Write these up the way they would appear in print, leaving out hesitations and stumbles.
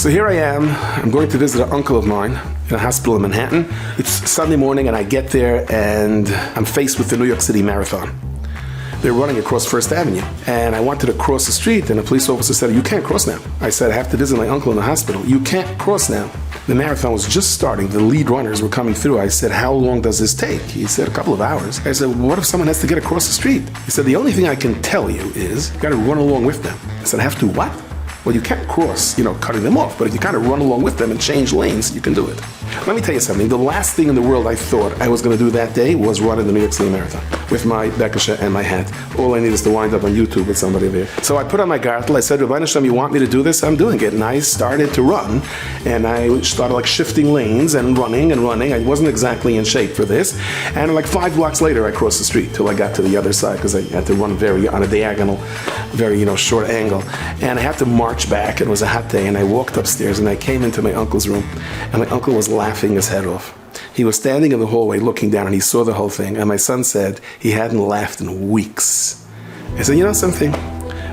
So here I am. I'm going to visit an uncle of mine in a hospital in Manhattan. It's Sunday morning and I get there and I'm faced with the New York City Marathon. They're running across First Avenue and I wanted to cross the street and a police officer said, "You can't cross now." I said, "I have to visit my uncle in the hospital." "You can't cross now." The marathon was just starting. The lead runners were coming through. I said, "How long does this take?" He said, "A couple of hours." I said, "What if someone has to get across the street?" He said, "The only thing I can tell you is you got to run along with them." I said, "I have to what?" "Well, you can't cross, cutting them off, but if you kind of run along with them and change lanes, you can do it." Let me tell you something. The last thing in the world I thought I was going to do that day was run in the New York City Marathon with my bekasha and my hat. All I need is to wind up on YouTube with somebody there. So I put on my gartel. I said, "Rabbeinu Shalom, you want me to do this? I'm doing it." And I started to run, and I started like shifting lanes and running. I wasn't exactly in shape for this. And like 5 blocks later, I crossed the street till I got to the other side because I had to run on a diagonal, very short angle. And I had to march back. It was a hot day, and I walked upstairs, and I came into my uncle's room, and my uncle was laughing his head off. He was standing in the hallway looking down, and he saw the whole thing. And my son said he hadn't laughed in weeks. I said, "You know something?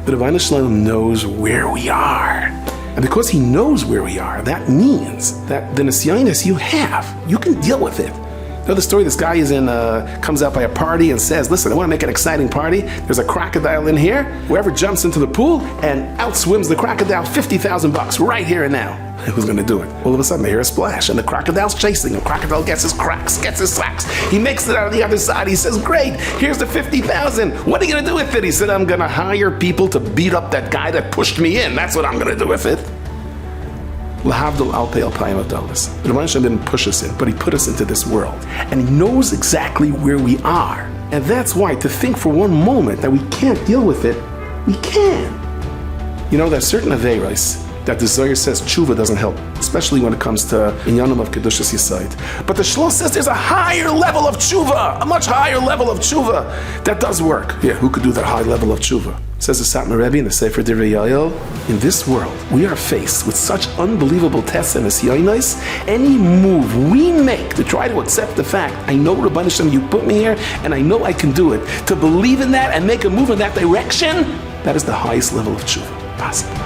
The Rabbeinu Shalom knows where we are. And because he knows where we are, that means that the nisyonos you have, you can deal with it." You know the story, this guy comes out by a party and says, "Listen, I want to make an exciting party. There's a crocodile in here. Whoever jumps into the pool and outswims the crocodile, $50,000 right here and now." Who's going to do it? All of a sudden, I hear a splash, and the crocodile's chasing him. Crocodile gets his cracks, gets his slacks. He makes it out on the other side. He says, "Great, here's the 50,000. What are you going to do with it?" He said, "I'm going to hire people to beat up that guy that pushed me in. That's what I'm going to do with it." L'havdil alpei alpayim adalas. The Rebbeinu Shalom didn't push us in, but he put us into this world. And he knows exactly where we are. And that's why to think for one moment that we can't deal with it, we can. There's certain aveiros that the Zohar says tshuva doesn't help, especially when it comes to inyanim of kedushas yesod. But the Shlosh says there's a higher level of tshuva, a much higher level of tshuva that does work. Yeah, who could do that high level of tshuva? Says the Satmar Rebbe in the Sefer Divrei Yael, in this world, we are faced with such unbelievable tests and nisyonos. Any move we make to try to accept the fact, I know Rabbeinu Shalom, you put me here, and I know I can do it, to believe in that and make a move in that direction, that is the highest level of tshuva possible.